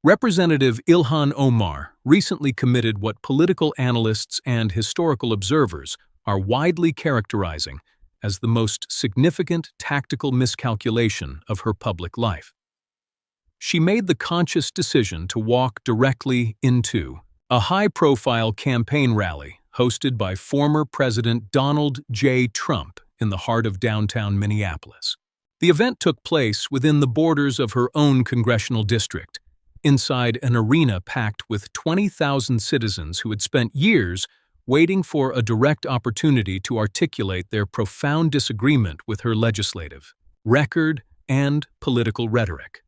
Representative Ilhan Omar recently committed what political analysts and historical observers are widely characterizing as the most significant tactical miscalculation of her public life. She made the conscious decision to walk directly into a high-profile campaign rally hosted by former President Donald J. Trump in the heart of downtown Minneapolis. The event took place within the borders of her own congressional district, inside an arena packed with 20,000 citizens who had spent years waiting for a direct opportunity to articulate their profound disagreement with her legislative record and political rhetoric.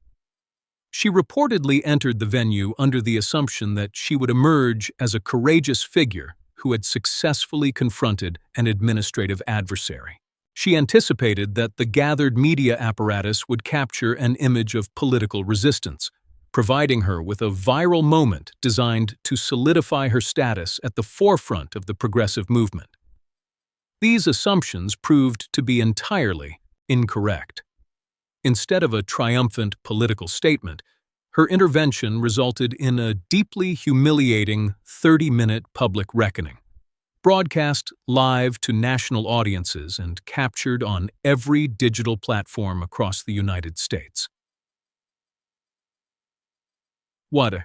She reportedly entered the venue under the assumption that she would emerge as a courageous figure who had successfully confronted an administrative adversary. She anticipated that the gathered media apparatus would capture an image of political resistance, providing her with a viral moment designed to solidify her status at the forefront of the progressive movement. These assumptions proved to be entirely incorrect. Instead of a triumphant political statement, her intervention resulted in a deeply humiliating 30-minute public reckoning, broadcast live to national audiences and captured on every digital platform across the United States. What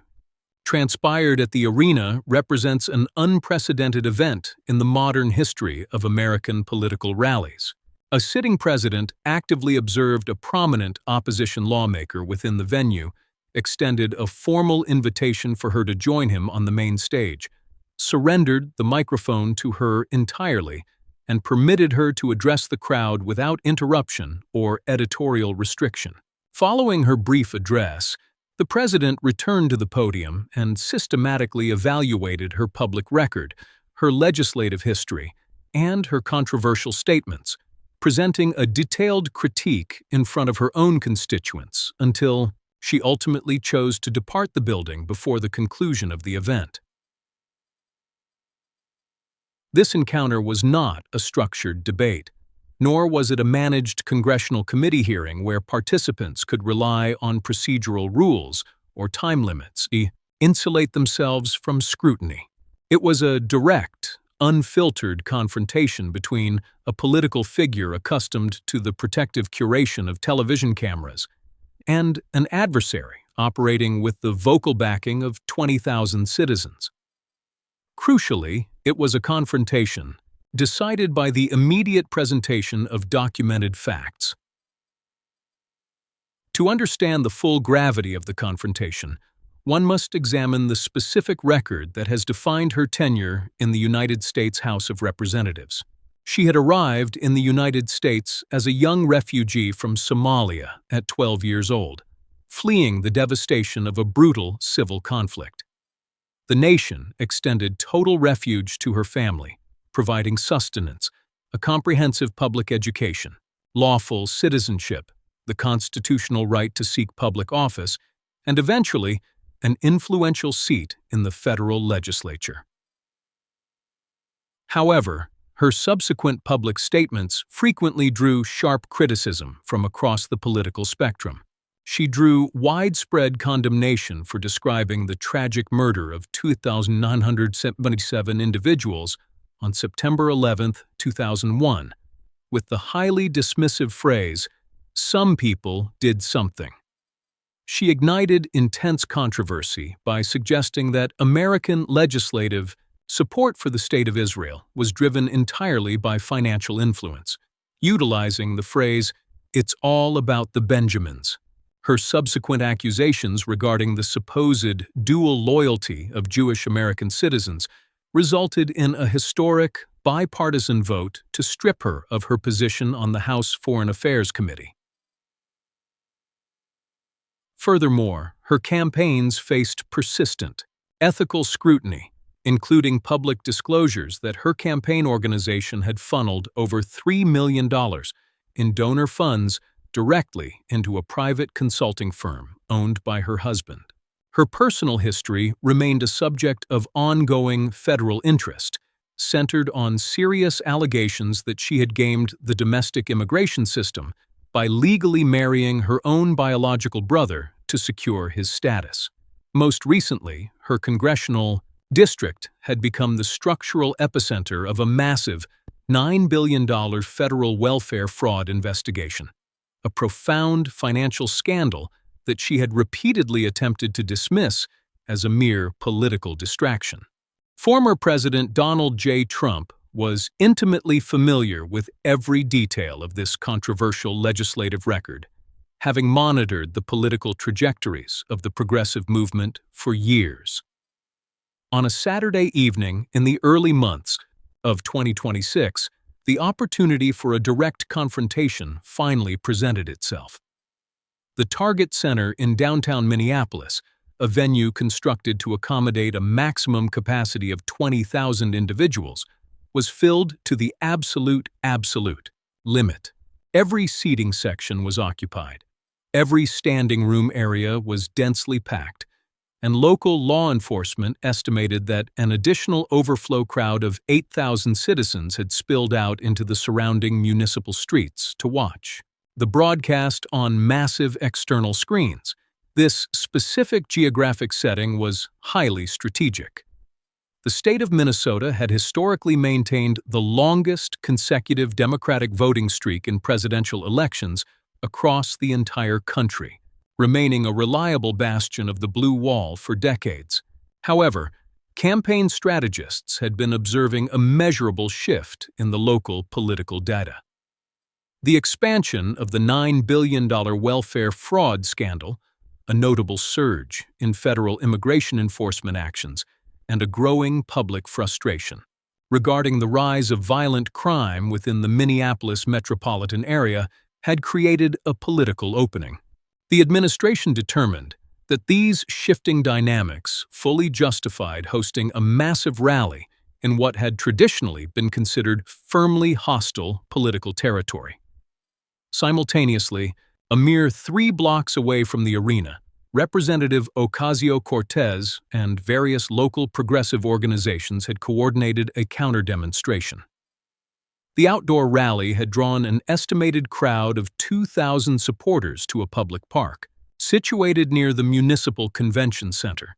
transpired at the arena represents an unprecedented event in the modern history of American political rallies. A sitting president actively observed a prominent opposition lawmaker within the venue, extended a formal invitation for her to join him on the main stage, surrendered the microphone to her entirely, and permitted her to address the crowd without interruption or editorial restriction. Following her brief address, the president returned to the podium and systematically evaluated her public record, her legislative history, and her controversial statements, presenting a detailed critique in front of her own constituents until she ultimately chose to depart the building before the conclusion of the event. This encounter was not a structured debate, nor was it a managed congressional committee hearing where participants could rely on procedural rules or time limits to insulate themselves from scrutiny. It was a direct, unfiltered confrontation between a political figure accustomed to the protective curation of television cameras and an adversary operating with the vocal backing of 20,000 citizens. Crucially, it was a confrontation decided by the immediate presentation of documented facts. To understand the full gravity of the confrontation, one must examine the specific record that has defined her tenure in the United States House of Representatives. She had arrived in the United States as a young refugee from Somalia at 12 years old, fleeing the devastation of a brutal civil conflict. The nation extended total refuge to her family, providing sustenance, a comprehensive public education, lawful citizenship, the constitutional right to seek public office, and eventually, an influential seat in the federal legislature. However, her subsequent public statements frequently drew sharp criticism from across the political spectrum. She drew widespread condemnation for describing the tragic murder of 2,977 individuals on September 11, 2001, with the highly dismissive phrase, "Some people did something." She ignited intense controversy by suggesting that American legislative support for the State of Israel was driven entirely by financial influence, utilizing the phrase, "It's all about the Benjamins." Her subsequent accusations regarding the supposed dual loyalty of Jewish American citizens resulted in a historic, bipartisan vote to strip her of her position on the House Foreign Affairs Committee. Furthermore, her campaigns faced persistent, ethical scrutiny, including public disclosures that her campaign organization had funneled over $3 million in donor funds directly into a private consulting firm owned by her husband. Her personal history remained a subject of ongoing federal interest, centered on serious allegations that she had gamed the domestic immigration system by legally marrying her own biological brother to secure his status. Most recently, her congressional district had become the structural epicenter of a massive $9 billion federal welfare fraud investigation, a profound financial scandal that she had repeatedly attempted to dismiss as a mere political distraction. Former President Donald J. Trump was intimately familiar with every detail of this controversial legislative record, having monitored the political trajectories of the progressive movement for years. On a Saturday evening in the early months of 2026, the opportunity for a direct confrontation finally presented itself. The Target Center in downtown Minneapolis, a venue constructed to accommodate a maximum capacity of 20,000 individuals, was filled to the absolute limit. Every seating section was occupied. Every standing room area was densely packed, and local law enforcement estimated that an additional overflow crowd of 8,000 citizens had spilled out into the surrounding municipal streets to watch the broadcast on massive external screens. This specific geographic setting was highly strategic. The state of Minnesota had historically maintained the longest consecutive Democratic voting streak in presidential elections across the entire country, remaining a reliable bastion of the blue wall for decades. However, campaign strategists had been observing a measurable shift in the local political data. The expansion of the $9 billion welfare fraud scandal, a notable surge in federal immigration enforcement actions, and a growing public frustration regarding the rise of violent crime within the Minneapolis metropolitan area had created a political opening. The administration determined that these shifting dynamics fully justified hosting a massive rally in what had traditionally been considered firmly hostile political territory. Simultaneously, a mere 3 blocks away from the arena, Representative Ocasio-Cortez and various local progressive organizations had coordinated a counter-demonstration. The outdoor rally had drawn an estimated crowd of 2,000 supporters to a public park, situated near the Municipal Convention Center.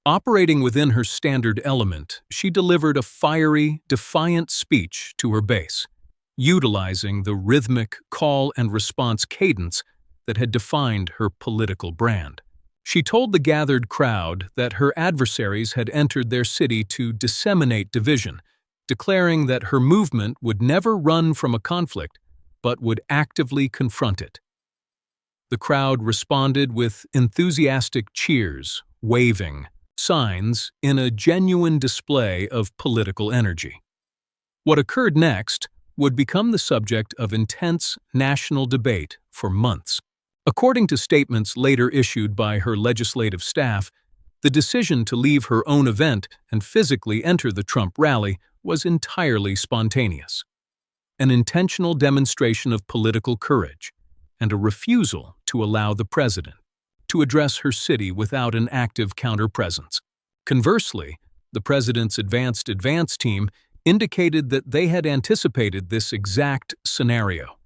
Operating within her standard element, she delivered a fiery, defiant speech to her base, utilizing the rhythmic call-and-response cadence that had defined her political brand. She told the gathered crowd that her adversaries had entered their city to disseminate division, declaring that her movement would never run from a conflict, but would actively confront it. The crowd responded with enthusiastic cheers, waving signs in a genuine display of political energy. What occurred next would become the subject of intense national debate for months. According to statements later issued by her legislative staff, the decision to leave her own event and physically enter the Trump rally was entirely spontaneous, an intentional demonstration of political courage, and a refusal to allow the president to address her city without an active counter-presence. Conversely, the president's advance team indicated that they had anticipated this exact scenario.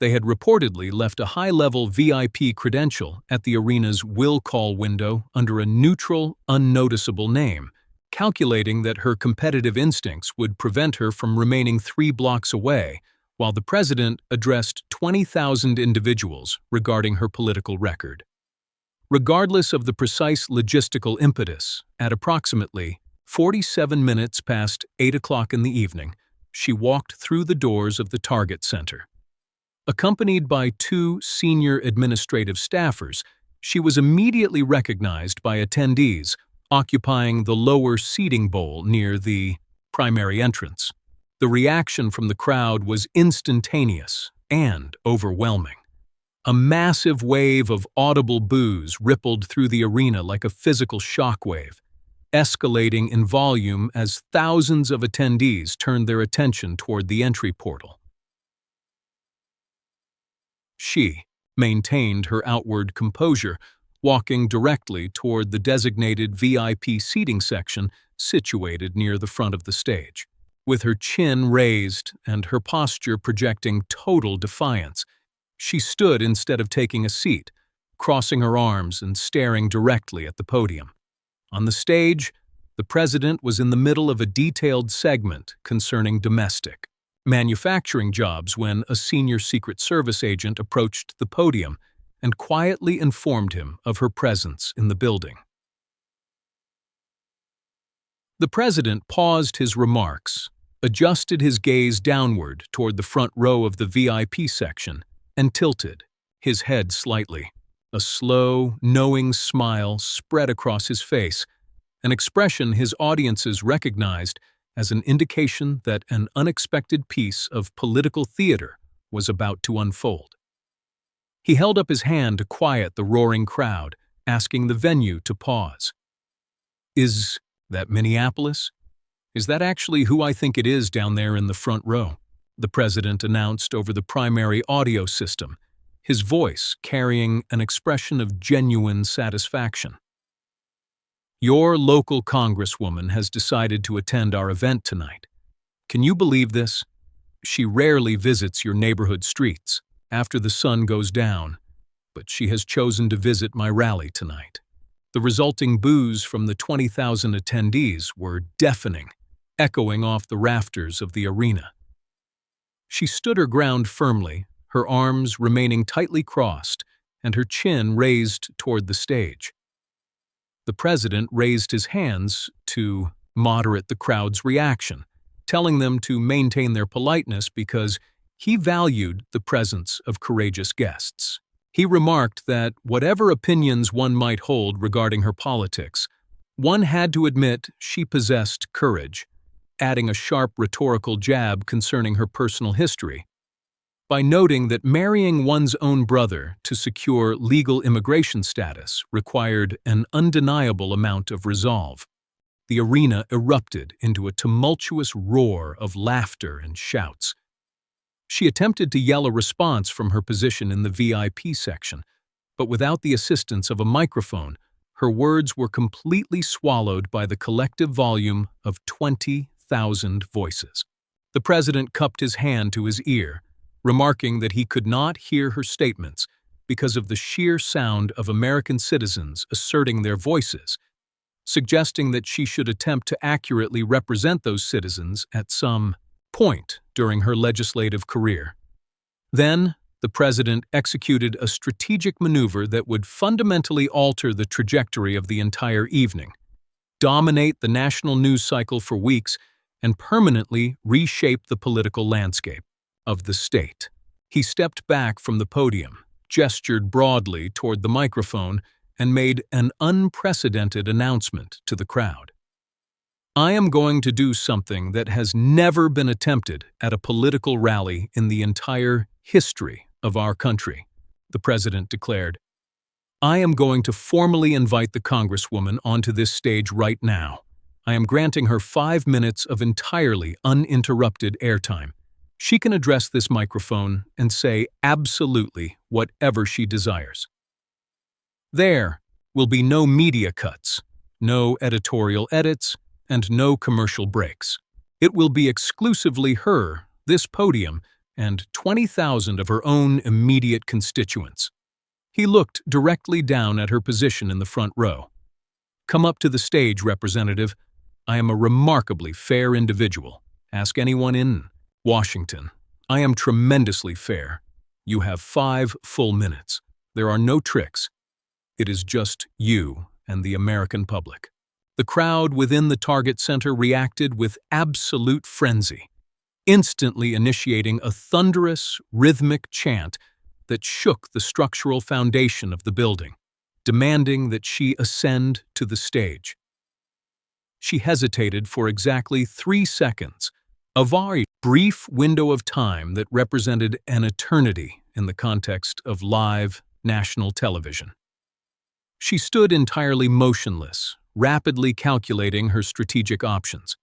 They had reportedly left a high-level VIP credential at the arena's will call window under a neutral, unnoticeable name, calculating that her competitive instincts would prevent her from remaining 3 blocks away while the president addressed 20,000 individuals regarding her political record. Regardless of the precise logistical impetus, at approximately 47 minutes past 8 o'clock in the evening, she walked through the doors of the Target Center. Accompanied by 2 senior administrative staffers, she was immediately recognized by attendees occupying the lower seating bowl near the primary entrance. The reaction from the crowd was instantaneous and overwhelming. A massive wave of audible boos rippled through the arena like a physical shockwave, escalating in volume as thousands of attendees turned their attention toward the entry portal. She maintained her outward composure, walking directly toward the designated VIP seating section situated near the front of the stage. With her chin raised and her posture projecting total defiance, she stood instead of taking a seat, crossing her arms and staring directly at the podium. On the stage, the president was in the middle of a detailed segment concerning domestic manufacturing jobs when a senior Secret Service agent approached the podium and quietly informed him of her presence in the building. The president paused his remarks, adjusted his gaze downward toward the front row of the VIP section, and tilted, his head slightly. A slow, knowing smile spread across his face, an expression his audiences recognized as an indication that an unexpected piece of political theater was about to unfold. He held up his hand to quiet the roaring crowd, asking the venue to pause. "Is that Minneapolis? Is that actually who I think it is down there in the front row?" the president announced over the primary audio system, his voice carrying an expression of genuine satisfaction. "Your local congresswoman has decided to attend our event tonight. Can you believe this? She rarely visits your neighborhood streets after the sun goes down, but she has chosen to visit my rally tonight." The resulting boos from the 20,000 attendees were deafening, echoing off the rafters of the arena. She stood her ground firmly, her arms remaining tightly crossed and her chin raised toward the stage. The president raised his hands to moderate the crowd's reaction, telling them to maintain their politeness because he valued the presence of courageous guests. He remarked that whatever opinions one might hold regarding her politics, one had to admit she possessed courage, adding a sharp rhetorical jab concerning her personal history. By noting that marrying one's own brother to secure legal immigration status required an undeniable amount of resolve, the arena erupted into a tumultuous roar of laughter and shouts. She attempted to yell a response from her position in the VIP section, but without the assistance of a microphone, her words were completely swallowed by the collective volume of 20,000 voices. The president cupped his hand to his ear, remarking that he could not hear her statements because of the sheer sound of American citizens asserting their voices, suggesting that she should attempt to accurately represent those citizens at some point during her legislative career. Then, the president executed a strategic maneuver that would fundamentally alter the trajectory of the entire evening, dominate the national news cycle for weeks, and permanently reshape the political landscape of the state. He stepped back from the podium, gestured broadly toward the microphone, and made an unprecedented announcement to the crowd. "I am going to do something that has never been attempted at a political rally in the entire history of our country," the president declared. "I am going to formally invite the congresswoman onto this stage right now. I am granting her 5 minutes of entirely uninterrupted airtime. She can address this microphone and say absolutely whatever she desires. There will be no media cuts, no editorial edits, and no commercial breaks. It will be exclusively her, this podium, and 20,000 of her own immediate constituents." He looked directly down at her position in the front row. "Come up to the stage, Representative. I am a remarkably fair individual. Ask anyone in Washington. I am tremendously fair. You have 5 full minutes. There are no tricks. It is just you and the American public." The crowd within the target center reacted with absolute frenzy, instantly initiating a thunderous, rhythmic chant that shook the structural foundation of the building, demanding that she ascend to the stage. She hesitated for exactly 3 seconds, a very brief window of time that represented an eternity in the context of live national television. She stood entirely motionless, rapidly calculating her strategic options.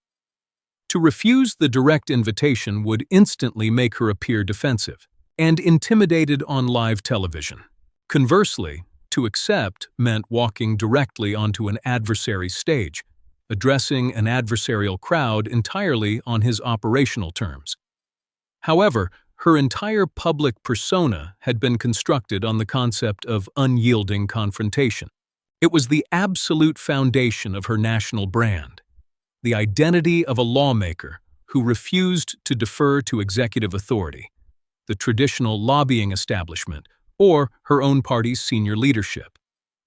To refuse the direct invitation would instantly make her appear defensive and intimidated on live television. Conversely, to accept meant walking directly onto an adversary's stage, addressing an adversarial crowd entirely on his operational terms. However, Her entire public persona had been constructed on the concept of unyielding confrontation. It was the absolute foundation of her national brand, the identity of a lawmaker who refused to defer to executive authority, the traditional lobbying establishment, or her own party's senior leadership.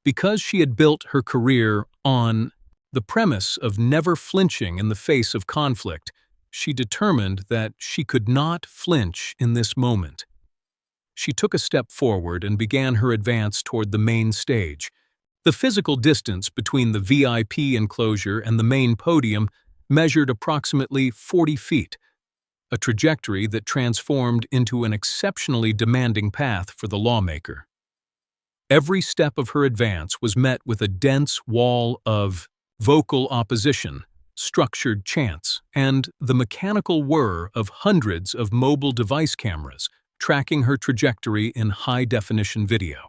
Because she had built her career on the premise of never flinching in the face of conflict, she determined that she could not flinch in this moment. She took a step forward and began her advance toward the main stage. The physical distance between the VIP enclosure and the main podium measured approximately 40 feet, a trajectory that transformed into an exceptionally demanding path for the lawmaker. Every step of her advance was met with a dense wall of vocal opposition, structured chants, and the mechanical whir of hundreds of mobile device cameras tracking her trajectory in high-definition video.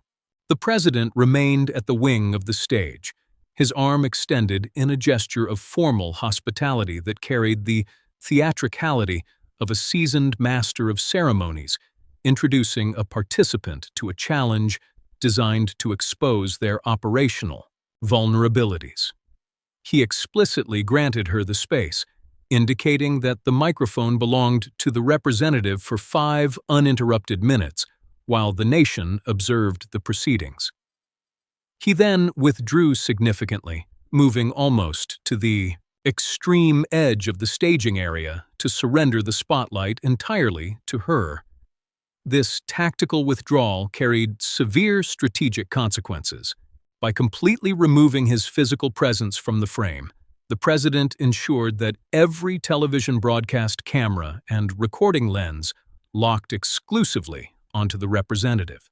The president remained at the wing of the stage, his arm extended in a gesture of formal hospitality that carried the theatricality of a seasoned master of ceremonies, introducing a participant to a challenge designed to expose their operational vulnerabilities. He explicitly granted her the space, indicating that the microphone belonged to the representative for 5 uninterrupted minutes, while the nation observed the proceedings. He then withdrew significantly, moving almost to the extreme edge of the staging area to surrender the spotlight entirely to her. This tactical withdrawal carried severe strategic consequences. By completely removing his physical presence from the frame, the president ensured that every television broadcast camera and recording lens locked exclusively onto the representative.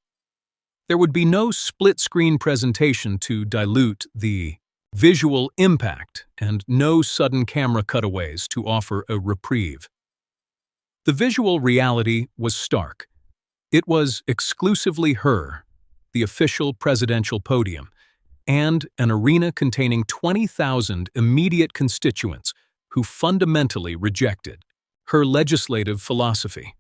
There would be no split-screen presentation to dilute the visual impact and no sudden camera cutaways to offer a reprieve. The visual reality was stark. It was exclusively her, the official presidential podium, and an arena containing 20,000 immediate constituents who fundamentally rejected her legislative philosophy.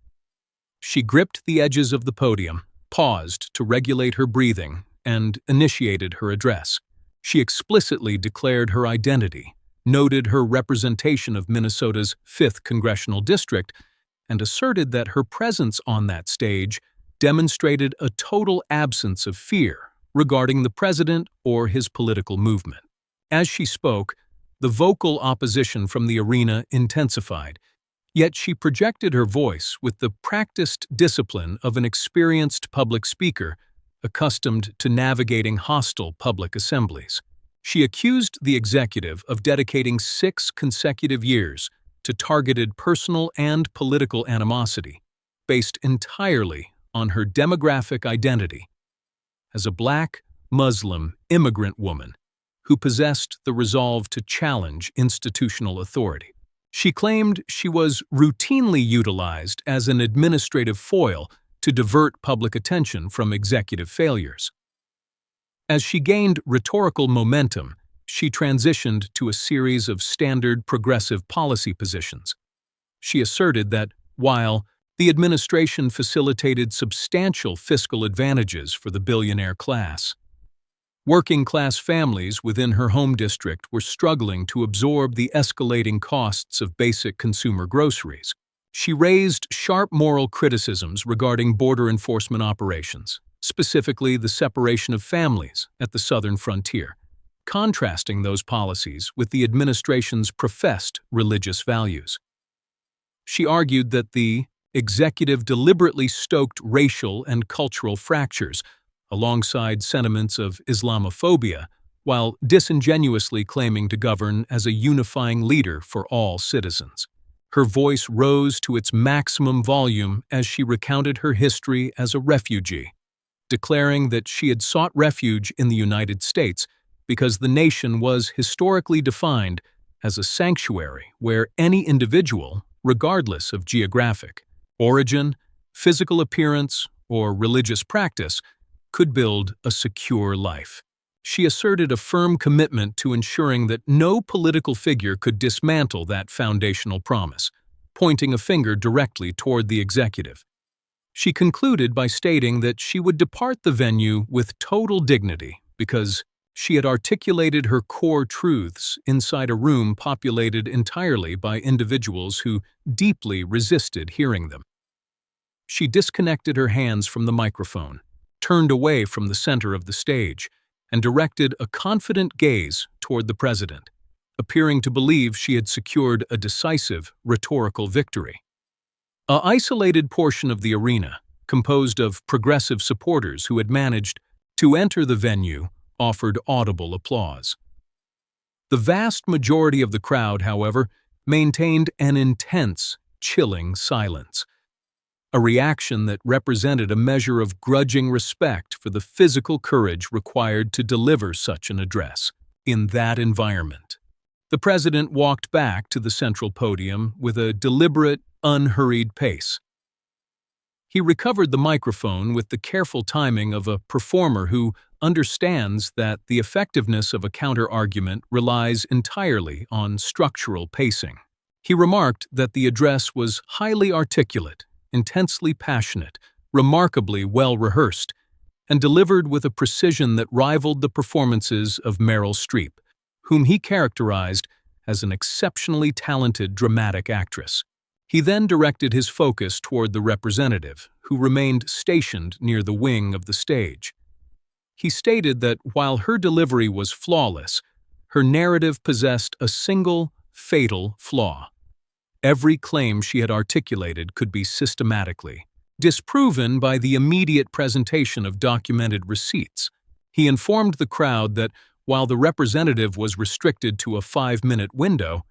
She gripped the edges of the podium, paused to regulate her breathing, and initiated her address. She explicitly declared her identity, noted her representation of Minnesota's 5th congressional district, and asserted that her presence on that stage demonstrated a total absence of fear regarding the president or his political movement. As she spoke, the vocal opposition from the arena intensified, yet she projected her voice with the practiced discipline of an experienced public speaker accustomed to navigating hostile public assemblies. She accused the executive of dedicating 6 consecutive years to targeted personal and political animosity, based entirely on her demographic identity as a Black, Muslim, immigrant woman who possessed the resolve to challenge institutional authority. She claimed she was routinely utilized as an administrative foil to divert public attention from executive failures. As she gained rhetorical momentum, she transitioned to a series of standard progressive policy positions. She asserted that, while the administration facilitated substantial fiscal advantages for the billionaire class, working-class families within her home district were struggling to absorb the escalating costs of basic consumer groceries. She raised sharp moral criticisms regarding border enforcement operations, specifically the separation of families at the southern frontier, contrasting those policies with the administration's professed religious values. She argued that the executive deliberately stoked racial and cultural fractures, alongside sentiments of Islamophobia, while disingenuously claiming to govern as a unifying leader for all citizens. Her voice rose to its maximum volume as she recounted her history as a refugee, declaring that she had sought refuge in the United States because the nation was historically defined as a sanctuary where any individual, regardless of geographic origin, physical appearance, or religious practice, could build a secure life. She asserted a firm commitment to ensuring that no political figure could dismantle that foundational promise, pointing a finger directly toward the executive. She concluded by stating that she would depart the venue with total dignity because she had articulated her core truths inside a room populated entirely by individuals who deeply resisted hearing them. She disconnected her hands from the microphone, turned away from the center of the stage, and directed a confident gaze toward the president, appearing to believe she had secured a decisive rhetorical victory. An isolated portion of the arena, composed of progressive supporters who had managed to enter the venue, offered audible applause. The vast majority of the crowd, however, maintained an intense, chilling silence, a reaction that represented a measure of grudging respect for the physical courage required to deliver such an address in that environment. The president walked back to the central podium with a deliberate, unhurried pace. He recovered the microphone with the careful timing of a performer who understands that the effectiveness of a counter-argument relies entirely on structural pacing. He remarked that the address was highly articulate, intensely passionate, remarkably well-rehearsed, and delivered with a precision that rivaled the performances of Meryl Streep, whom he characterized as an exceptionally talented dramatic actress. He then directed his focus toward the representative, who remained stationed near the wing of the stage. He stated that while her delivery was flawless, her narrative possessed a single, fatal flaw. Every claim she had articulated could be systematically disproven by the immediate presentation of documented receipts. He informed the crowd that while the representative was restricted to a 5-minute window,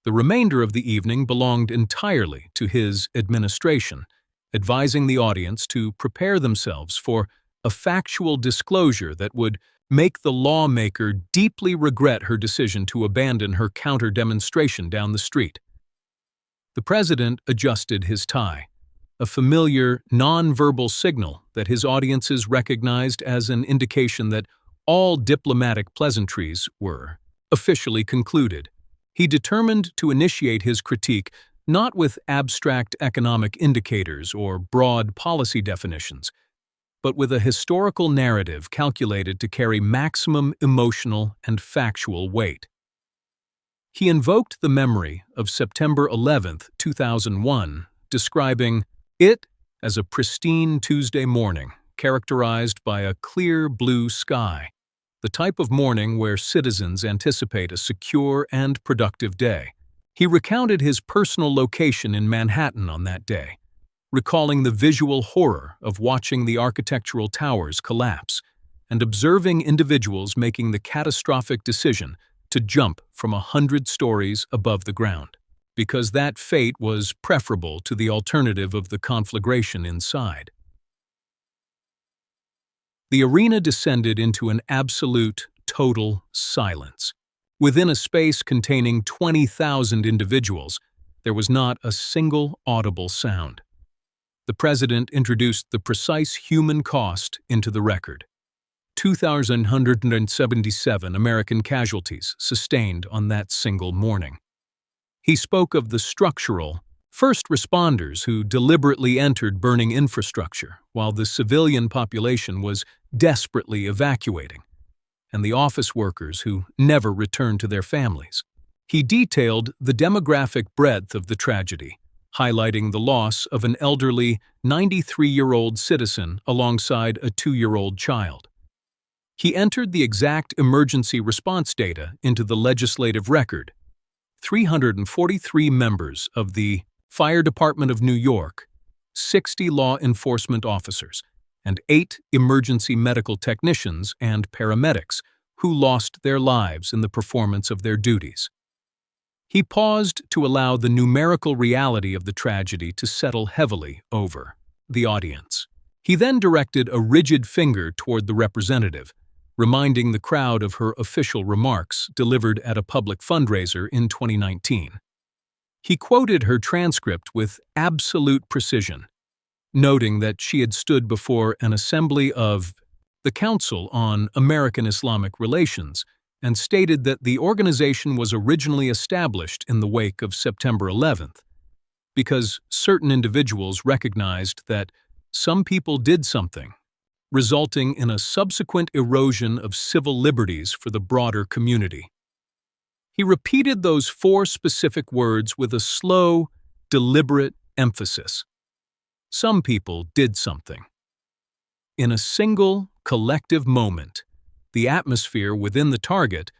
the remainder of the evening belonged entirely to his administration, advising the audience to prepare themselves for a factual disclosure that would make the lawmaker deeply regret her decision to abandon her counter-demonstration down the street. The president adjusted his tie, a familiar, non-verbal signal that his audiences recognized as an indication that all diplomatic pleasantries were officially concluded. He determined to initiate his critique not with abstract economic indicators or broad policy definitions, but with a historical narrative calculated to carry maximum emotional and factual weight. He invoked the memory of September 11, 2001, describing it as a pristine Tuesday morning, characterized by a clear blue sky, the type of morning where citizens anticipate a secure and productive day. He recounted his personal location in Manhattan on that day, recalling the visual horror of watching the architectural towers collapse and observing individuals making the catastrophic decision to jump from 100 stories above the ground, because that fate was preferable to the alternative of the conflagration inside. The arena descended into an absolute, total silence. Within a space containing 20,000 individuals, there was not a single audible sound. The president introduced the precise human cost into the record: 2,177 American casualties sustained on that single morning. He spoke of the structural, first responders who deliberately entered burning infrastructure while the civilian population was desperately evacuating, and the office workers who never returned to their families. He detailed the demographic breadth of the tragedy, highlighting the loss of an elderly 93-year-old citizen alongside a 2-year-old child. He entered the exact emergency response data into the legislative record. 343 members of the Fire Department of New York, 60 law enforcement officers, and 8 emergency medical technicians and paramedics who lost their lives in the performance of their duties. He paused to allow the numerical reality of the tragedy to settle heavily over the audience. He then directed a rigid finger toward the representative, reminding the crowd of her official remarks delivered at a public fundraiser in 2019. He quoted her transcript with absolute precision, noting that she had stood before an assembly of the Council on American Islamic Relations and stated that the organization was originally established in the wake of September 11th, because certain individuals recognized that some people did something, resulting in a subsequent erosion of civil liberties for the broader community. He repeated those four specific words with a slow, deliberate emphasis. Some people did something. In a single, collective moment, the atmosphere within the target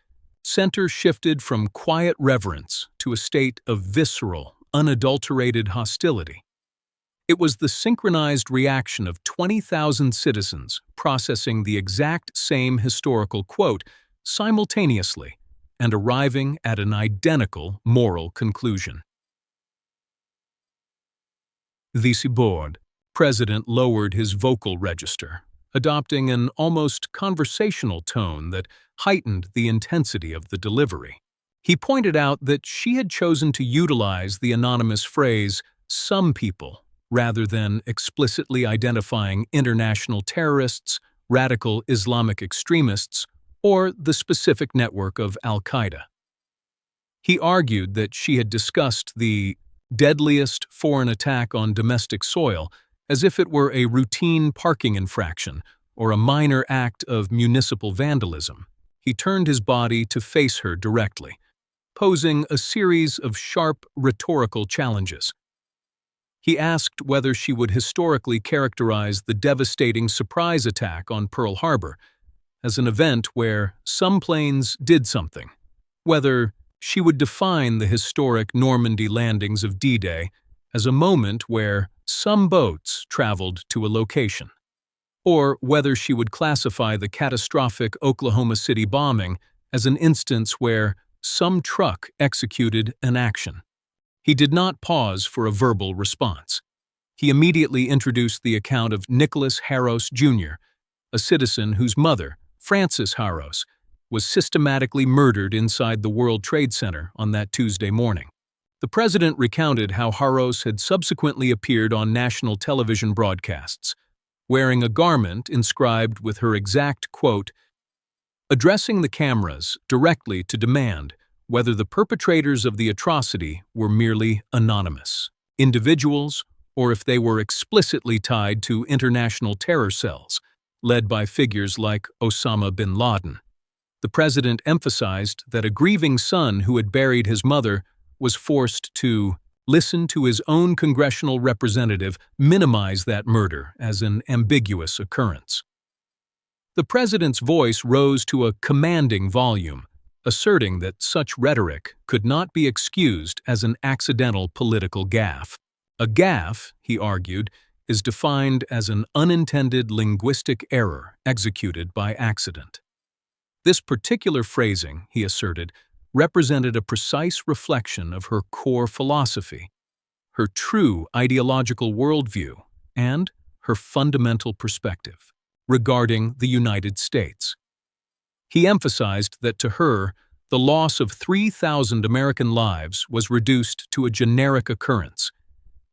center shifted from quiet reverence to a state of visceral, unadulterated hostility. It was the synchronized reaction of 20,000 citizens processing the exact same historical quote simultaneously and arriving at an identical moral conclusion. The board president lowered his vocal register, adopting an almost conversational tone that heightened the intensity of the delivery. He pointed out that she had chosen to utilize the anonymous phrase, "some people," rather than explicitly identifying international terrorists, radical Islamic extremists, or the specific network of al-Qaeda. He argued that she had discussed the deadliest foreign attack on domestic soil as if it were a routine parking infraction or a minor act of municipal vandalism. He turned his body to face her directly, posing a series of sharp rhetorical challenges. He asked whether she would historically characterize the devastating surprise attack on Pearl Harbor as an event where some planes did something, whether she would define the historic Normandy landings of D-Day as a moment where some boats traveled to a location, or whether she would classify the catastrophic Oklahoma City bombing as an instance where some truck executed an action. He did not pause for a verbal response. He immediately introduced the account of Nicholas Harros, Jr., a citizen whose mother, Frances Harros, was systematically murdered inside the World Trade Center on that Tuesday morning. The president recounted how Harros had subsequently appeared on national television broadcasts, wearing a garment inscribed with her exact quote, addressing the cameras directly to demand whether the perpetrators of the atrocity were merely anonymous individuals or if they were explicitly tied to international terror cells, led by figures like Osama bin Laden. The president emphasized that a grieving son who had buried his mother was forced to listen to his own congressional representative minimize that murder as an ambiguous occurrence. The president's voice rose to a commanding volume, asserting that such rhetoric could not be excused as an accidental political gaffe. A gaffe, he argued, is defined as an unintended linguistic error executed by accident. This particular phrasing, he asserted, represented a precise reflection of her core philosophy, her true ideological worldview, and her fundamental perspective regarding the United States. He emphasized that to her, the loss of 3,000 American lives was reduced to a generic occurrence,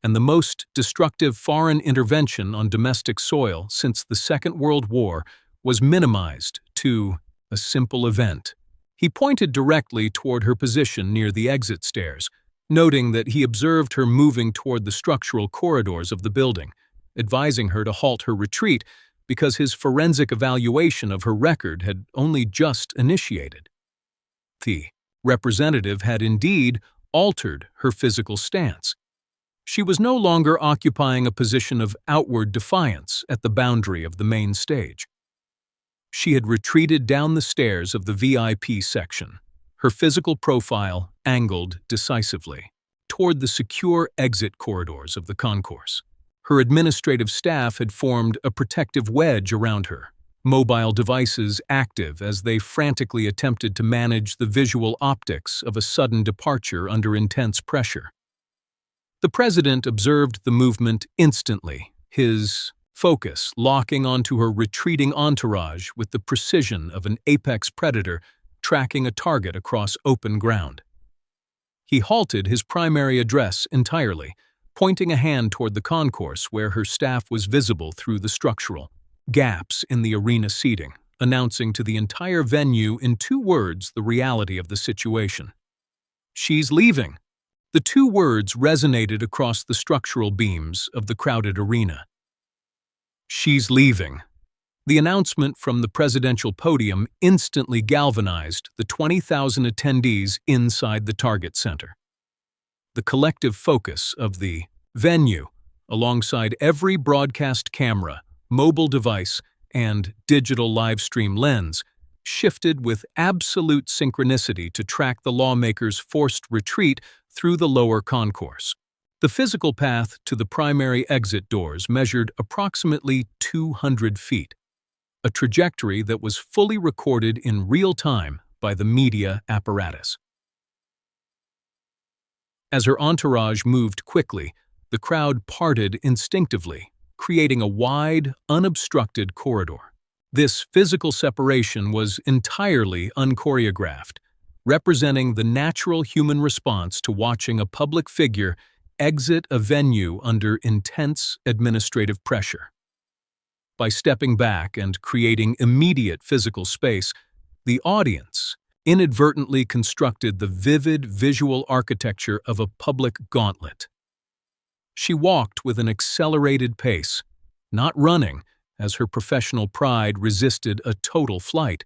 and the most destructive foreign intervention on domestic soil since the Second World War was minimized to a simple event. He pointed directly toward her position near the exit stairs, noting that he observed her moving toward the structural corridors of the building, advising her to halt her retreat because his forensic evaluation of her record had only just initiated. The representative had indeed altered her physical stance. She was no longer occupying a position of outward defiance at the boundary of the main stage. She had retreated down the stairs of the VIP section, her physical profile angled decisively toward the secure exit corridors of the concourse. Her administrative staff had formed a protective wedge around her, mobile devices active as they frantically attempted to manage the visual optics of a sudden departure under intense pressure. The president observed the movement instantly, his focus locking onto her retreating entourage with the precision of an apex predator tracking a target across open ground. He halted his primary address entirely, pointing a hand toward the concourse where her staff was visible through the structural gaps in the arena seating, announcing to the entire venue in 2 words the reality of the situation. "She's leaving." The 2 words resonated across the structural beams of the crowded arena. "She's leaving." The announcement from the presidential podium instantly galvanized the 20,000 attendees inside the Target Center. The collective focus of the venue, alongside every broadcast camera, mobile device, and digital live stream lens, shifted with absolute synchronicity to track the lawmakers' forced retreat through the lower concourse. The physical path to the primary exit doors measured approximately 200 feet, a trajectory that was fully recorded in real time by the media apparatus. As her entourage moved quickly, the crowd parted instinctively, creating a wide, unobstructed corridor. This physical separation was entirely unchoreographed, representing the natural human response to watching a public figure exit a venue under intense administrative pressure. By stepping back and creating immediate physical space, the audience inadvertently constructed the vivid visual architecture of a public gauntlet. She walked with an accelerated pace, not running, as her professional pride resisted a total flight,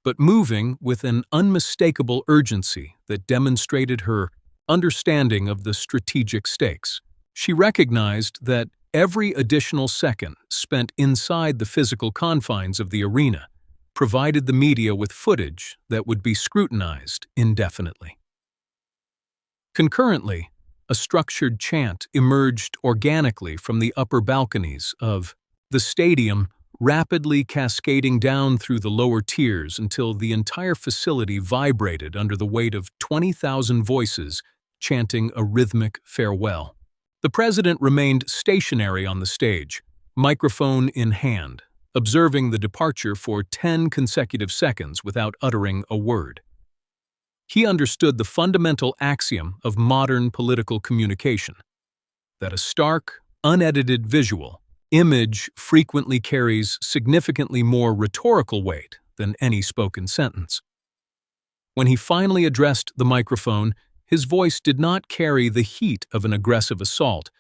but moving with an unmistakable urgency that demonstrated her understanding of the strategic stakes. She recognized that every additional second spent inside the physical confines of the arena provided the media with footage that would be scrutinized indefinitely. Concurrently, a structured chant emerged organically from the upper balconies of the stadium, rapidly cascading down through the lower tiers until the entire facility vibrated under the weight of 20,000 voices chanting a rhythmic farewell. The president remained stationary on the stage, microphone in hand, observing the departure for 10 consecutive seconds without uttering a word. He understood the fundamental axiom of modern political communication, that a stark, unedited visual image frequently carries significantly more rhetorical weight than any spoken sentence. When he finally addressed the microphone, his voice did not carry the heat of an aggressive assault,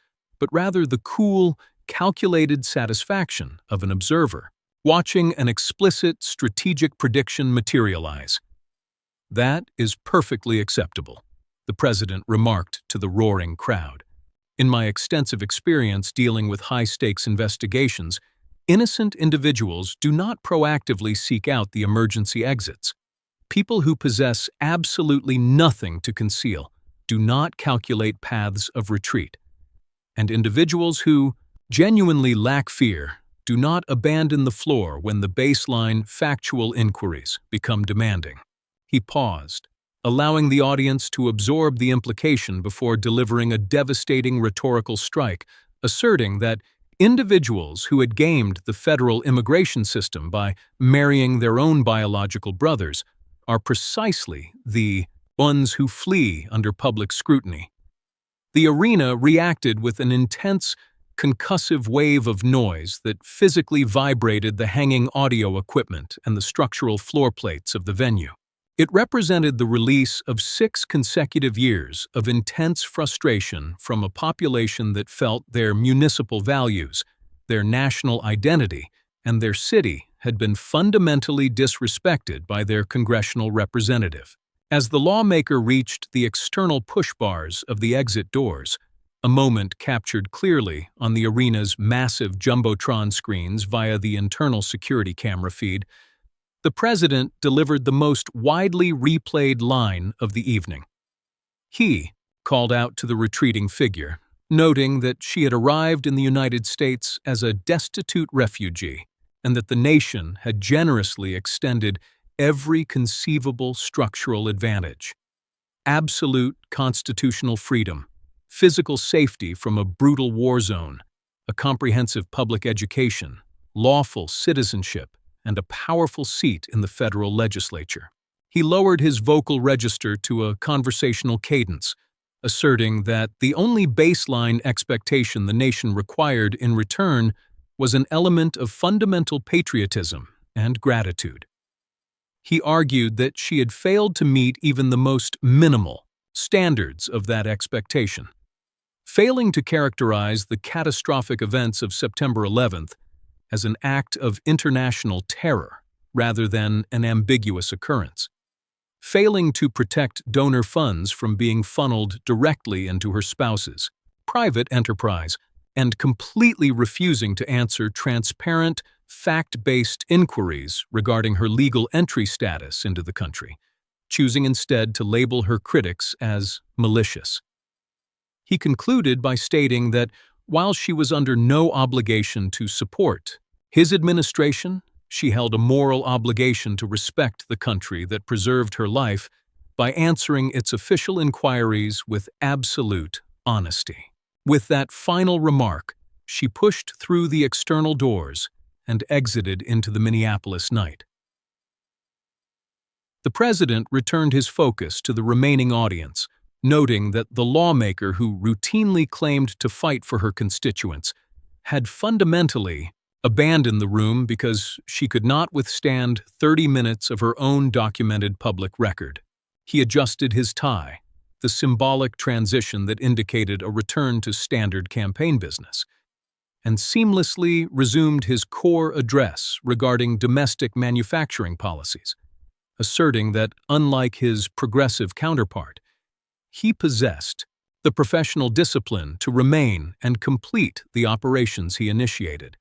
but rather the cool, calculated satisfaction of an observer, watching an explicit strategic prediction materialize. "That is perfectly acceptable," the president remarked to the roaring crowd. "In my extensive experience dealing with high-stakes investigations, innocent individuals do not proactively seek out the emergency exits. People who possess absolutely nothing to conceal do not calculate paths of retreat. And individuals who genuinely lack fear do not abandon the floor when the baseline factual inquiries become demanding." He paused, allowing the audience to absorb the implication before delivering a devastating rhetorical strike, asserting that individuals who had gamed the federal immigration system by marrying their own biological brothers are precisely the ones who flee under public scrutiny. The arena reacted with an intense, concussive wave of noise that physically vibrated the hanging audio equipment and the structural floor plates of the venue. It represented the release of 6 consecutive years of intense frustration from a population that felt their municipal values, their national identity, and their city had been fundamentally disrespected by their congressional representative. As the lawmaker reached the external push bars of the exit doors, a moment captured clearly on the arena's massive jumbotron screens via the internal security camera feed, the president delivered the most widely replayed line of the evening. He called out to the retreating figure, noting that she had arrived in the United States as a destitute refugee and that the nation had generously extended every conceivable structural advantage: absolute constitutional freedom, physical safety from a brutal war zone, a comprehensive public education, lawful citizenship, and a powerful seat in the federal legislature. He lowered his vocal register to a conversational cadence, asserting that the only baseline expectation the nation required in return was an element of fundamental patriotism and gratitude. He argued that she had failed to meet even the most minimal standards of that expectation. Failing to characterize the catastrophic events of September 11th, as an act of international terror rather than an ambiguous occurrence. Failing to protect donor funds from being funneled directly into her spouse's private enterprise, and completely refusing to answer transparent, fact-based inquiries regarding her legal entry status into the country, choosing instead to label her critics as malicious. He concluded by stating that while she was under no obligation to support his administration, she held a moral obligation to respect the country that preserved her life by answering its official inquiries with absolute honesty. With that final remark, she pushed through the external doors and exited into the Minneapolis night. The president returned his focus to the remaining audience, noting that the lawmaker who routinely claimed to fight for her constituents had fundamentally abandoned the room because she could not withstand 30 minutes of her own documented public record. He adjusted his tie, the symbolic transition that indicated a return to standard campaign business, and seamlessly resumed his core address regarding domestic manufacturing policies, asserting that, unlike his progressive counterpart, he possessed the professional discipline to remain and complete the operations he initiated.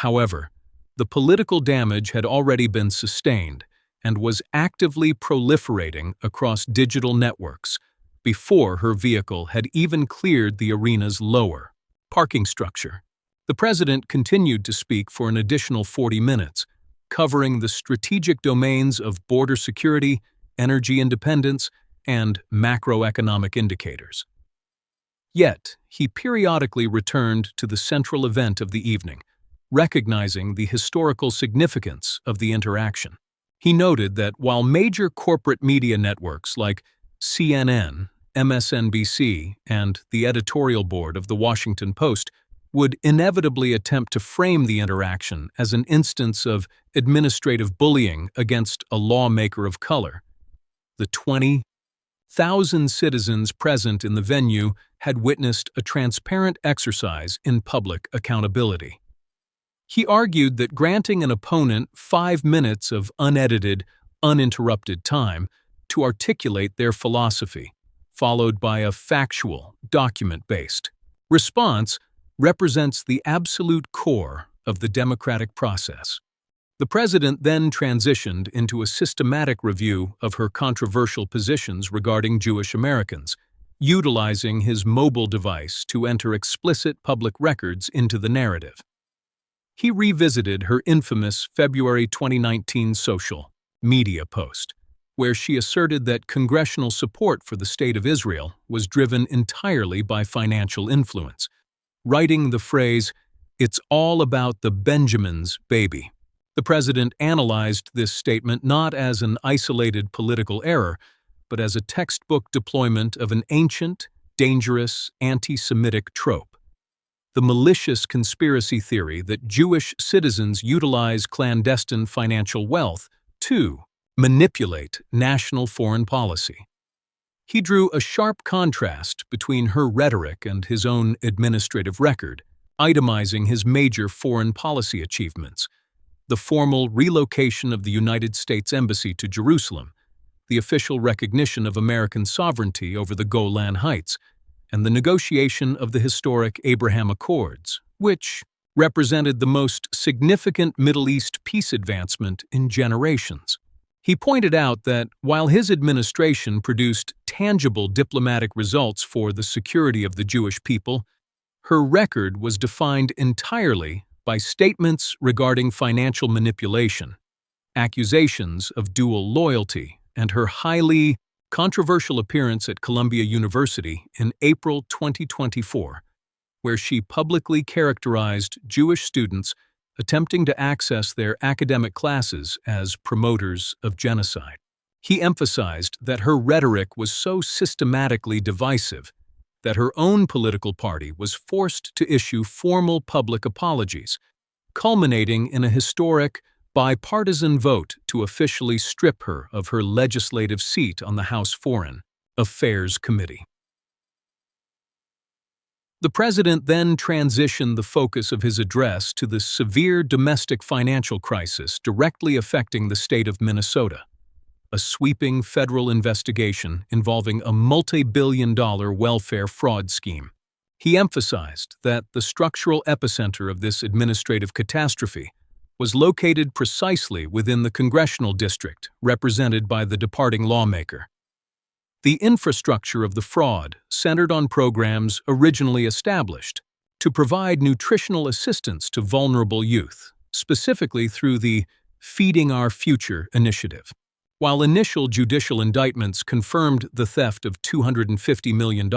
However, the political damage had already been sustained and was actively proliferating across digital networks before her vehicle had even cleared the arena's lower parking structure. The president continued to speak for an additional 40 minutes, covering the strategic domains of border security, energy independence, and macroeconomic indicators. Yet, he periodically returned to the central event of the evening, recognizing the historical significance of the interaction. He noted that while major corporate media networks like CNN, MSNBC, and the editorial board of The Washington Post would inevitably attempt to frame the interaction as an instance of administrative bullying against a lawmaker of color, the 20,000 citizens present in the venue had witnessed a transparent exercise in public accountability. He argued that granting an opponent 5 minutes of unedited, uninterrupted time to articulate their philosophy, followed by a factual, document-based response, represents the absolute core of the democratic process. The president then transitioned into a systematic review of her controversial positions regarding Jewish Americans, utilizing his mobile device to enter explicit public records into the narrative. He revisited her infamous February 2019 social media post, where she asserted that congressional support for the State of Israel was driven entirely by financial influence, writing the phrase, "It's all about the Benjamins, baby." The president analyzed this statement not as an isolated political error, but as a textbook deployment of an ancient, dangerous, anti-Semitic trope: the malicious conspiracy theory that Jewish citizens utilize clandestine financial wealth to manipulate national foreign policy. He drew a sharp contrast between her rhetoric and his own administrative record, itemizing his major foreign policy achievements: the formal relocation of the United States Embassy to Jerusalem, the official recognition of American sovereignty over the Golan Heights, and the negotiation of the historic Abraham Accords, which represented the most significant Middle East peace advancement in generations. He pointed out that while his administration produced tangible diplomatic results for the security of the Jewish people, her record was defined entirely by statements regarding financial manipulation, accusations of dual loyalty, and her highly controversial appearance at Columbia University in April 2024, where she publicly characterized Jewish students attempting to access their academic classes as promoters of genocide. He emphasized that her rhetoric was so systematically divisive that her own political party was forced to issue formal public apologies, culminating in a historic, bipartisan vote to officially strip her of her legislative seat on the House Foreign Affairs Committee. The president then transitioned the focus of his address to the severe domestic financial crisis directly affecting the state of Minnesota, a sweeping federal investigation involving a multi-billion-dollar welfare fraud scheme. He emphasized that the structural epicenter of this administrative catastrophe was located precisely within the congressional district represented by the departing lawmaker. The infrastructure of the fraud centered on programs originally established to provide nutritional assistance to vulnerable youth, specifically through the Feeding Our Future initiative. While initial judicial indictments confirmed the theft of $250 million,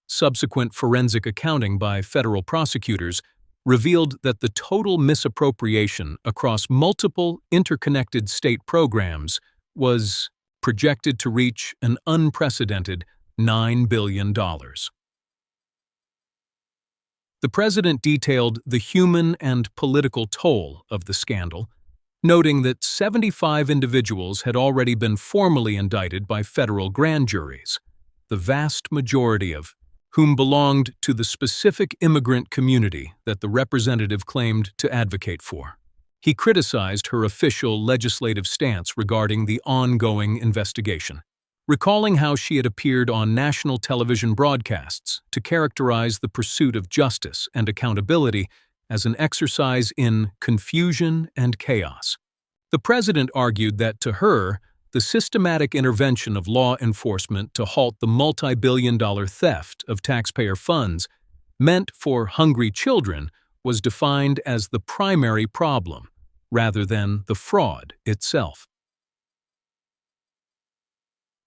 subsequent forensic accounting by federal prosecutors revealed that the total misappropriation across multiple interconnected state programs was projected to reach an unprecedented $9 billion. The president detailed the human and political toll of the scandal, noting that 75 individuals had already been formally indicted by federal grand juries, the vast majority of whom belonged to the specific immigrant community that the representative claimed to advocate for. He criticized her official legislative stance regarding the ongoing investigation, recalling how she had appeared on national television broadcasts to characterize the pursuit of justice and accountability as an exercise in confusion and chaos. The president argued that, to her, the systematic intervention of law enforcement to halt the multi-billion-dollar theft of taxpayer funds meant for hungry children was defined as the primary problem, rather than the fraud itself.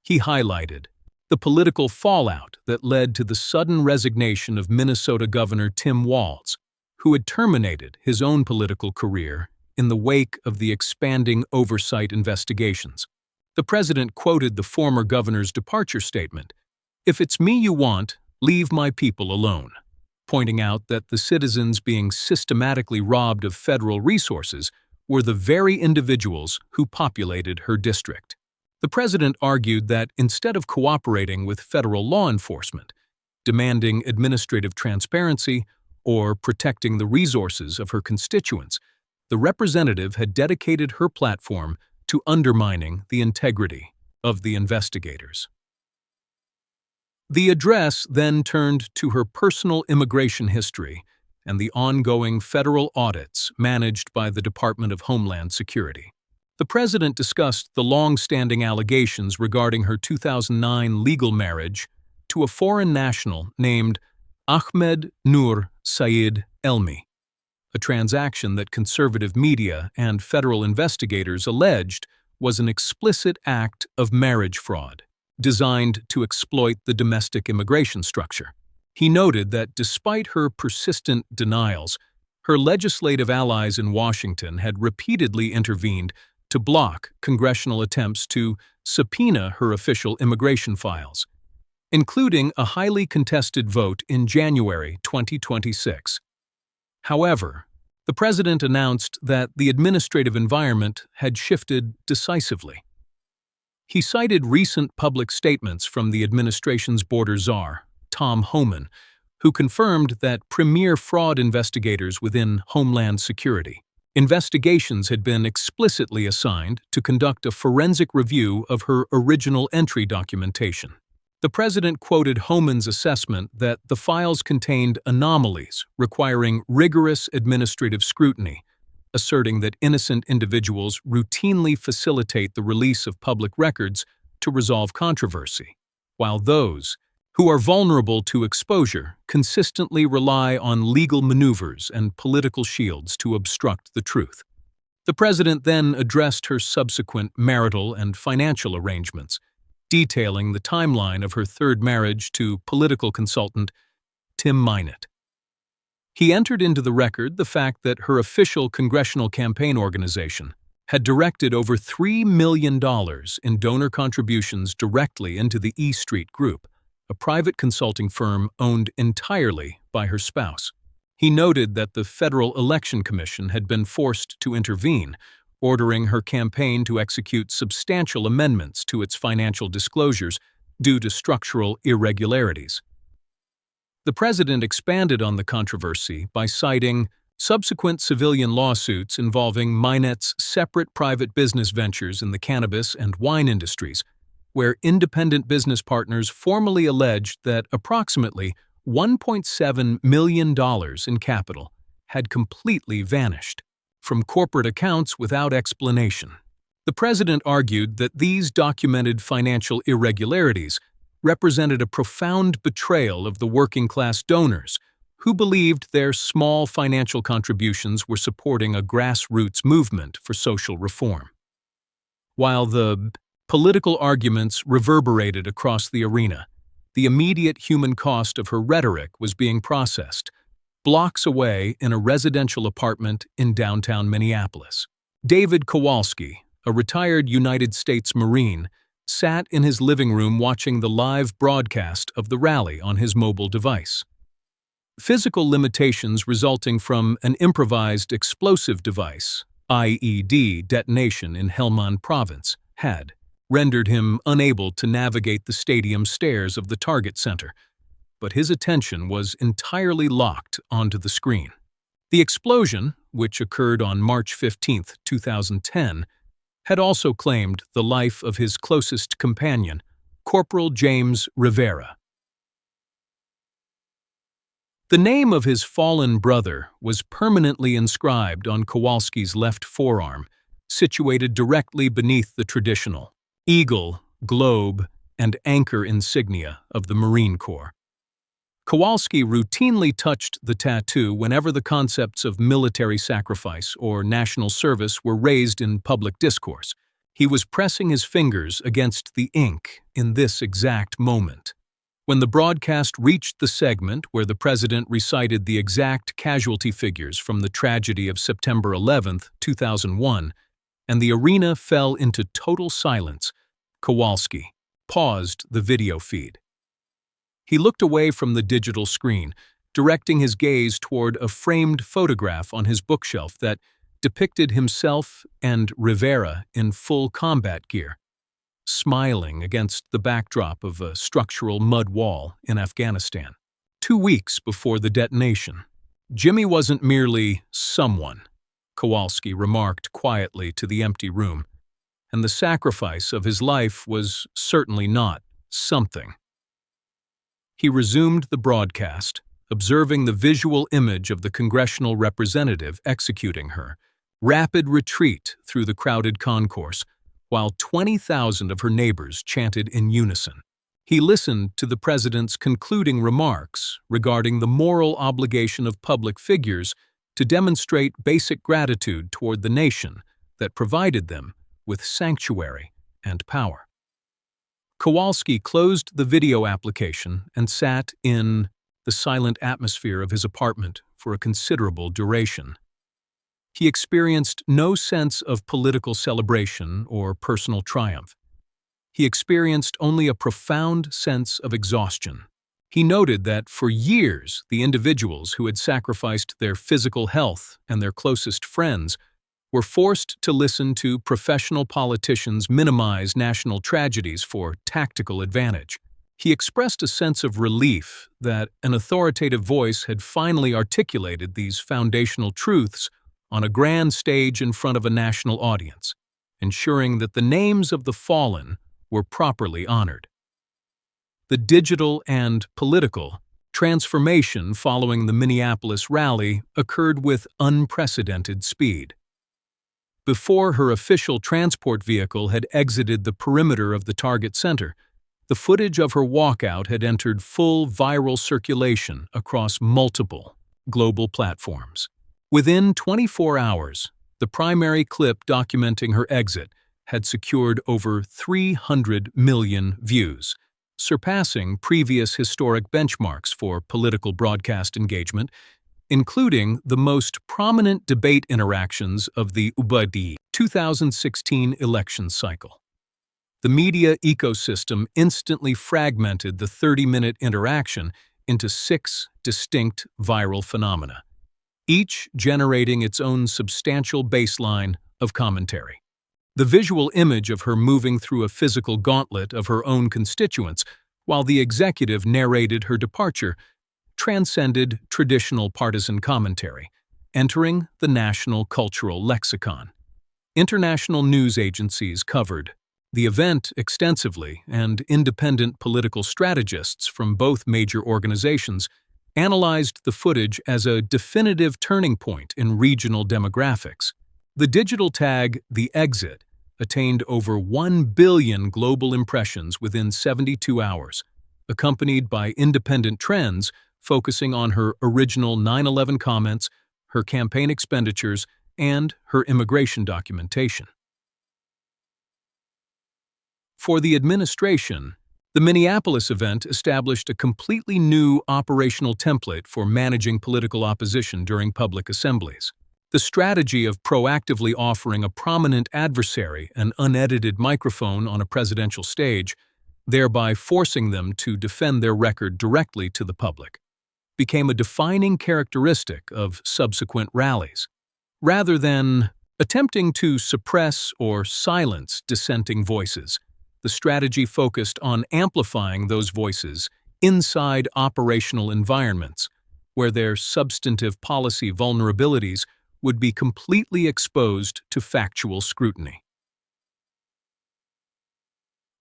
He highlighted the political fallout that led to the sudden resignation of Minnesota Governor Tim Walz, who had terminated his own political career in the wake of the expanding oversight investigations. The president quoted the former governor's departure statement, "If it's me you want, leave my people alone," pointing out that the citizens being systematically robbed of federal resources were the very individuals who populated her district. The president argued that instead of cooperating with federal law enforcement, demanding administrative transparency, or protecting the resources of her constituents, the representative had dedicated her platform to undermining the integrity of the investigators. The address then turned to her personal immigration history and the ongoing federal audits managed by the Department of Homeland Security. The president discussed the long-standing allegations regarding her 2009 legal marriage to a foreign national named Ahmed Nur Saeed Elmi, a transaction that conservative media and federal investigators alleged was an explicit act of marriage fraud designed to exploit the domestic immigration structure. He noted that despite her persistent denials, her legislative allies in Washington had repeatedly intervened to block congressional attempts to subpoena her official immigration files, including a highly contested vote in January 2026. However, the president announced that the administrative environment had shifted decisively. He cited recent public statements from the administration's border czar, Tom Homan, who confirmed that premier fraud investigators within Homeland Security investigations had been explicitly assigned to conduct a forensic review of her original entry documentation. The president quoted Homan's assessment that the files contained anomalies requiring rigorous administrative scrutiny, asserting that innocent individuals routinely facilitate the release of public records to resolve controversy, while those who are vulnerable to exposure consistently rely on legal maneuvers and political shields to obstruct the truth. The president then addressed her subsequent marital and financial arrangements, detailing the timeline of her third marriage to political consultant Tim Minott. He entered into the record the fact that her official congressional campaign organization had directed over $3 million in donor contributions directly into the E Street Group, a private consulting firm owned entirely by her spouse. He noted that the Federal Election Commission had been forced to intervene, ordering her campaign to execute substantial amendments to its financial disclosures due to structural irregularities. The president expanded on the controversy by citing subsequent civilian lawsuits involving Minet's separate private business ventures in the cannabis and wine industries, where independent business partners formally alleged that approximately $1.7 million in capital had completely vanished from corporate accounts without explanation. The president argued that these documented financial irregularities represented a profound betrayal of the working-class donors who believed their small financial contributions were supporting a grassroots movement for social reform. While the political arguments reverberated across the arena, the immediate human cost of her rhetoric was being processed, blocks away in a residential apartment in downtown Minneapolis. David Kowalski, a retired United States Marine, sat in his living room watching the live broadcast of the rally on his mobile device. Physical limitations resulting from an improvised explosive device, IED detonation in Helmand Province, had rendered him unable to navigate the stadium stairs of the Target Center, but his attention was entirely locked onto the screen. The explosion, which occurred on March 15, 2010, had also claimed the life of his closest companion, Corporal James Rivera. The name of his fallen brother was permanently inscribed on Kowalski's left forearm, situated directly beneath the traditional eagle, globe, and anchor insignia of the Marine Corps. Kowalski routinely touched the tattoo whenever the concepts of military sacrifice or national service were raised in public discourse. He was pressing his fingers against the ink in this exact moment. When the broadcast reached the segment where the president recited the exact casualty figures from the tragedy of September 11, 2001, and the arena fell into total silence, Kowalski paused the video feed. He looked away from the digital screen, directing his gaze toward a framed photograph on his bookshelf that depicted himself and Rivera in full combat gear, smiling against the backdrop of a structural mud wall in Afghanistan. 2 weeks before the detonation, Jimmy wasn't merely someone, Kowalski remarked quietly to the empty room, and the sacrifice of his life was certainly not something. He resumed the broadcast, observing the visual image of the congressional representative executing her rapid retreat through the crowded concourse, while 20,000 of her neighbors chanted in unison. He listened to the president's concluding remarks regarding the moral obligation of public figures to demonstrate basic gratitude toward the nation that provided them with sanctuary and power. Kowalski closed the video application and sat in the silent atmosphere of his apartment for a considerable duration. He experienced no sense of political celebration or personal triumph. He experienced only a profound sense of exhaustion. He noted that for years, the individuals who had sacrificed their physical health and their closest friends were forced to listen to professional politicians minimize national tragedies for tactical advantage. He expressed a sense of relief that an authoritative voice had finally articulated these foundational truths on a grand stage in front of a national audience, ensuring that the names of the fallen were properly honored. The digital and political transformation following the Minneapolis rally occurred with unprecedented speed. Before her official transport vehicle had exited the perimeter of the Target Center, the footage of her walkout had entered full viral circulation across multiple global platforms. Within 24 hours, the primary clip documenting her exit had secured over 300 million views, surpassing previous historic benchmarks for political broadcast engagement, including the most prominent debate interactions of the 2016 election cycle. The media ecosystem instantly fragmented the 30-minute interaction into 6 distinct viral phenomena, each generating its own substantial baseline of commentary. The visual image of her moving through a physical gauntlet of her own constituents while the executive narrated her departure transcended traditional partisan commentary, entering the national cultural lexicon. International news agencies covered the event extensively, and independent political strategists from both major organizations analyzed the footage as a definitive turning point in regional demographics. The digital tag, "The Exit," attained over 1 billion global impressions within 72 hours, accompanied by independent trends focusing on her original 9/11 comments, her campaign expenditures, and her immigration documentation. For the administration, the Minneapolis event established a completely new operational template for managing political opposition during public assemblies. The strategy of proactively offering a prominent adversary an unedited microphone on a presidential stage, thereby forcing them to defend their record directly to the public, became a defining characteristic of subsequent rallies. Rather than attempting to suppress or silence dissenting voices, the strategy focused on amplifying those voices inside operational environments, where their substantive policy vulnerabilities would be completely exposed to factual scrutiny.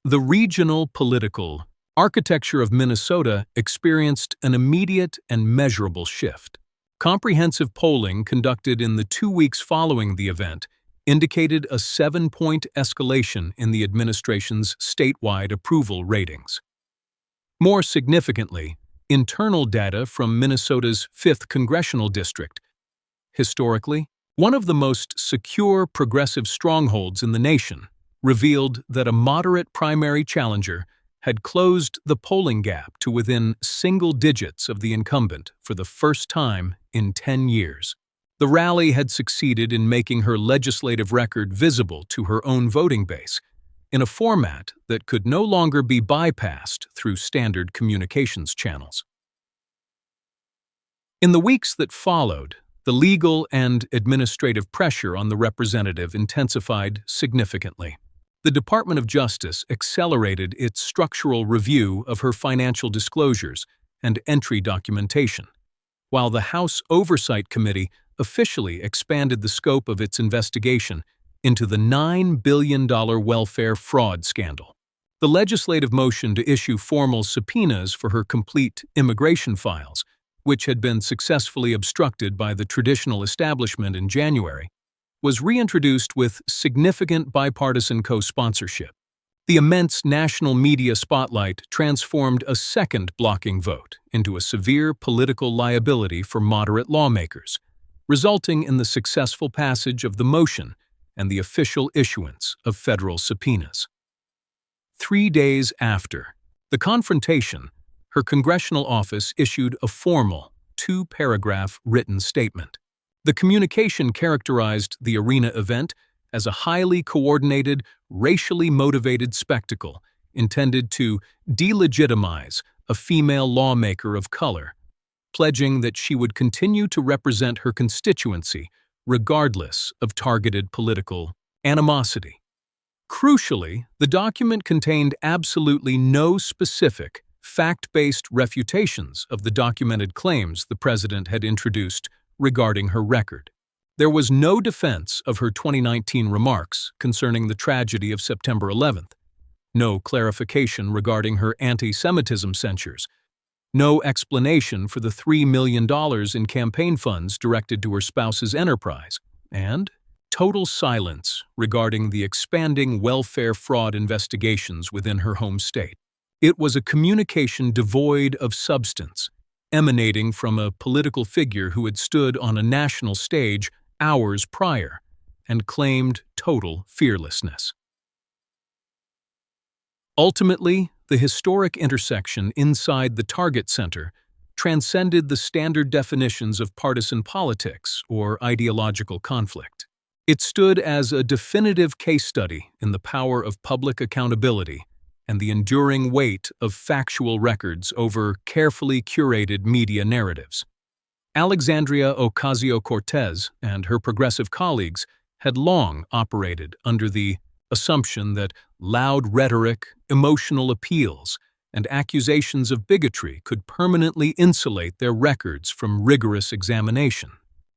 The regional political architecture of Minnesota experienced an immediate and measurable shift. Comprehensive polling conducted in the 2 weeks following the event indicated a 7-point escalation in the administration's statewide approval ratings. More significantly, internal data from Minnesota's 5th Congressional District, historically one of the most secure progressive strongholds in the nation, revealed that a moderate primary challenger had closed the polling gap to within single digits of the incumbent for the first time in 10 years. The rally had succeeded in making her legislative record visible to her own voting base, in a format that could no longer be bypassed through standard communications channels. In the weeks that followed, the legal and administrative pressure on the representative intensified significantly. The Department of Justice accelerated its structural review of her financial disclosures and entry documentation, while the House Oversight Committee officially expanded the scope of its investigation into the $9 billion welfare fraud scandal. The legislative motion to issue formal subpoenas for her complete immigration files, which had been successfully obstructed by the traditional establishment in January, was reintroduced with significant bipartisan co-sponsorship. The immense national media spotlight transformed a second blocking vote into a severe political liability for moderate lawmakers, resulting in the successful passage of the motion and the official issuance of federal subpoenas. 3 days after the confrontation, her congressional office issued a formal, 2-paragraph written statement. The communication characterized the arena event as a highly coordinated, racially motivated spectacle intended to delegitimize a female lawmaker of color, pledging that she would continue to represent her constituency regardless of targeted political animosity. Crucially, the document contained absolutely no specific, fact-based refutations of the documented claims the president had introduced regarding her record. There was no defense of her 2019 remarks concerning the tragedy of September 11th, no clarification regarding her anti-Semitism censures, no explanation for the $3 million in campaign funds directed to her spouse's enterprise, and total silence regarding the expanding welfare fraud investigations within her home state. It was a communication devoid of substance, emanating from a political figure who had stood on a national stage hours prior and claimed total fearlessness. Ultimately, the historic intersection inside the Target Center transcended the standard definitions of partisan politics or ideological conflict. It stood as a definitive case study in the power of public accountability and the enduring weight of factual records over carefully curated media narratives. Alexandria Ocasio-Cortez and her progressive colleagues had long operated under the assumption that loud rhetoric, emotional appeals, and accusations of bigotry could permanently insulate their records from rigorous examination.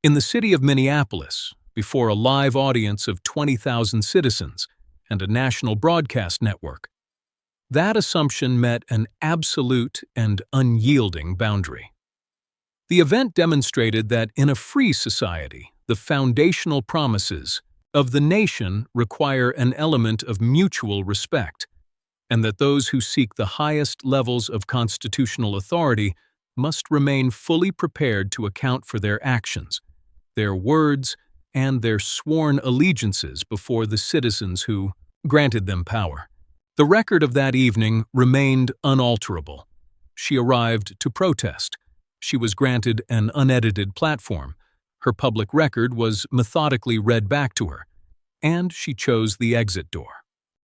In the city of Minneapolis, before a live audience of 20,000 citizens and a national broadcast network, that assumption met an absolute and unyielding boundary. The event demonstrated that in a free society, the foundational promises of the nation require an element of mutual respect, and that those who seek the highest levels of constitutional authority must remain fully prepared to account for their actions, their words, and their sworn allegiances before the citizens who granted them power. The record of that evening remained unalterable. She arrived to protest. She was granted an unedited platform. Her public record was methodically read back to her, and she chose the exit door.